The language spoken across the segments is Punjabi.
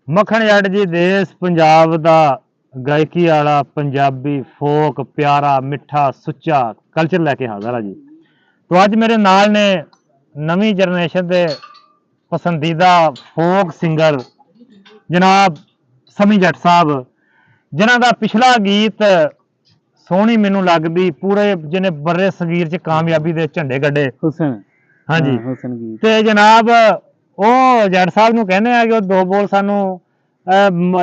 ਮੱਖਣ ਜੱਟ ਜੀ ਦੇਸ਼ ਪੰਜਾਬ ਦਾ ਗਾਇਕੀ ਵਾਲਾ ਪੰਜਾਬੀ ਫੋਕ ਪਿਆਰਾ ਮਿੱਠਾ ਸੁੱਚਾ ਕਲਚਰ ਲੈ ਕੇ ਹਾਜ਼ਰ ਆ ਜੀ। तो ਅੱਜ ਮੇਰੇ ਨਾਲ ਨੇ ਨਵੀਂ ਜਨਰੇਸ਼ਨ ਦੇ ਪਸੰਦੀਦਾ ਫੋਕ ਸਿੰਗਰ ਜਨਾਬ ਸਮੀ ਜੱਟ ਸਾਹਿਬ, ਜਿਨ੍ਹਾਂ ਦਾ ਪਿਛਲਾ ਗੀਤ ਸੋਹਣੀ ਮੈਨੂੰ ਲੱਗਦੀ ਪੂਰੇ ਜਿਹਨੇ ਬਰੇ ਸਗੀਰ ਚ ਕਾਮਯਾਬੀ ਦੇ ਝੰਡੇ ਗੱਡੇ ਹੁਸਨ। हाँ जी ਹੁਸਨ ਗੀਤ ਤੇ ਜਨਾਬ ਉਹ ਜੱਟ ਸਾਹਿਬ ਨੂੰ ਕਹਿੰਦੇ ਆ ਕਿ ਉਹ ਦੋ ਬੋਲ ਸਾਨੂੰ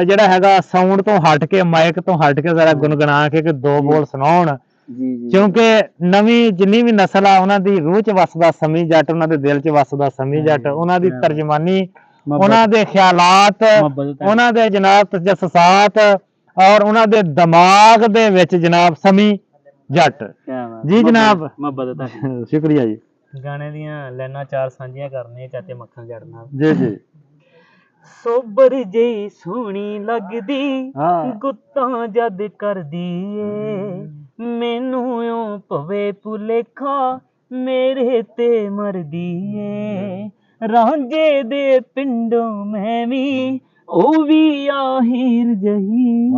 ਜਿਹੜਾ ਹੈਗਾ ਸਾਊਂਡ ਤੋਂ ਹਟ ਕੇ ਮਾਈਕ ਤੋਂ ਹਟ ਕੇ ਜ਼ਰਾ ਗੁੰਗਣਾ ਕੇ ਕਿ ਦੋ ਬੋਲ ਸੁਣਾਉਣ, ਜੀ ਜੀ ਕਿਉਂਕਿ ਨਵੀਂ ਜਿੰਨੀ ਵੀ ਨਸਲ ਆ ਉਹਨਾਂ ਦੀ ਰੂਹ ਚ ਵਸਦਾ ਸਮੀ ਜੱਟ, ਉਹਨਾਂ ਦੇ ਦਿਲ ਚ ਵਸਦਾ ਸਮੀ ਜੱਟ, ਉਹਨਾਂ ਦੀ ਤਰਜਮਾਨੀ, ਉਹਨਾਂ ਦੇ ਖਿਆਲਾਤ, ਉਹਨਾਂ ਦੇ ਜਨਾਬ ਤਜੱਸਸਾਤ ਔਰ ਉਹਨਾਂ ਦੇ ਦਿਮਾਗ ਦੇ ਵਿੱਚ ਜਨਾਬ ਸਮੀ ਜੱਟ ਜੀ। ਜਨਾਬ ਸ਼ੁਕਰੀਆ ਜੀ। ਗਾਣੇ ਦੀਆਂ ਲਾਈਨਾਂ ਚਾਰ ਸਾਂਝੀਆਂ ਕਰਨੀਆਂ ਚਾਚੇ ਮੱਖਣ ਜੱਟ ਨਾਲ। ਜੀ ਜੀ। ਸੋਬਰ ਜਿਹੀ ਸੋਹਣੀ ਲੱਗਦੀ ਗੁੱਤਾਂ ਜਦ ਕਰਦੀ ਏ, ਮੈਨੂੰ ਓ ਭਵੇ ਭੁਲੇਖਾ ਮੇਰੇ ਤੇ ਮਰਦੀ ਏ, ਰਾਂਝੇ ਦੇ ਪਿੰਡੋਂ ਮੈਂ ਵੀ ਉਹ ਵੀ ਆਹੀਰ ਜਹੀ,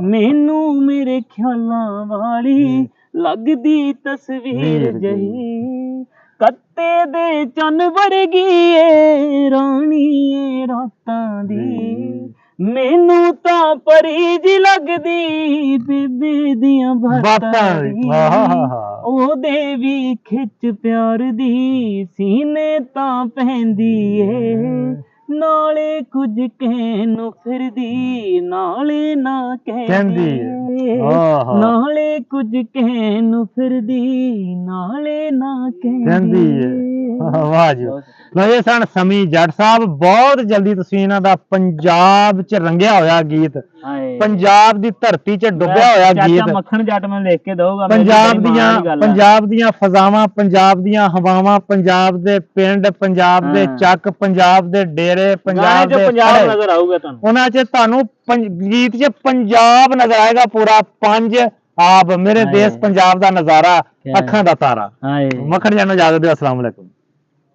ਮੈਨੂੰ ਮੇਰੇ ਖਿਆਲਾਂ ਵਾਲੀ ਲੱਗਦੀ ਤਸਵੀਰ ਜਹੀ, ਕੱਤੇ ਦੇ ਚੰਨ ਵਰਗੀ ਏ ਰਾਣੀ ਏ ਰਾਤਾਂ ਦੀ, ਮੈਨੂੰ ਤਾਂ ਪਰੀ ਜੀ ਲੱਗਦੀ ਬੇਬੇ ਦੀਆਂ ਬਾਤਾਂ ਦੀ, ਉਹਦੇ ਵੀ ਖਿੱਚ ਪਿਆਰ ਦੀ ਸੀਨੇ ਤਾਂ ਪੈਂਦੀ ਏ, ਨਾਲੇ ਕੁਝ ਕਹਿਣ ਨੂੰ ਫਿਰਦੀ ਨਾਲੇ ਨਾ ਕਹਿੰਦੀ, ਨਾਲੇ ਕੁਝ ਕਹਿਣ ਨੂੰ ਫਿਰਦੀ ਨਾਲੇ ਨਾ ਕਹਿੰਦੀ। ਵਾਹ ਜੀ। ਲੋ ਇਹ ਸਨ ਸਮੀ ਜੱਟ ਸਾਹਿਬ। ਬਹੁਤ ਜਲਦੀ ਤੁਸੀਂ ਇਹਨਾਂ ਦਾ ਪੰਜਾਬ ਚ ਰੰਗਿਆ ਹੋਇਆ ਗੀਤ, ਪੰਜਾਬ ਦੀ ਧਰਤੀ ਚ ਡੁੱਬਿਆ ਹੋਇਆ ਗੀਤ ਮੱਖਣ ਜੱਟ ਮੈਨੂੰ ਲਿਖ ਕੇ ਦਊਗਾ। ਪੰਜਾਬ ਦੀਆਂ ਫਜ਼ਾਵਾਂ, ਪੰਜਾਬ ਦੀਆਂ ਹਵਾਵਾਂ, ਪੰਜਾਬ ਦੇ ਪਿੰਡ, ਪੰਜਾਬ ਦੇ ਚੱਕ, ਪੰਜਾਬ ਦੇ ਡੇਰੇ, ਪੰਜਾਬ ਦੇ ਨਜ਼ਰ ਆਊਗਾ ਤੁਹਾਨੂੰ, ਉਹਨਾਂ ਚ ਤੁਹਾਨੂੰ ਗੀਤ ਚ ਪੰਜਾਬ ਨਜ਼ਰ ਆਏਗਾ ਪੂਰਾ। ਪੰਜ ਆਬ ਮੇਰੇ ਦੇਸ਼ ਪੰਜਾਬ ਦਾ ਨਜ਼ਾਰਾ, ਅੱਖਾਂ ਦਾ ਤਾਰਾ। ਮੱਖਣ ਜੱਟ ਨੂੰ ਇਜਾਜ਼ਤ ਦਿਓ। ਅਸਲਾਮ ਵਾਲੇਕੁਮ।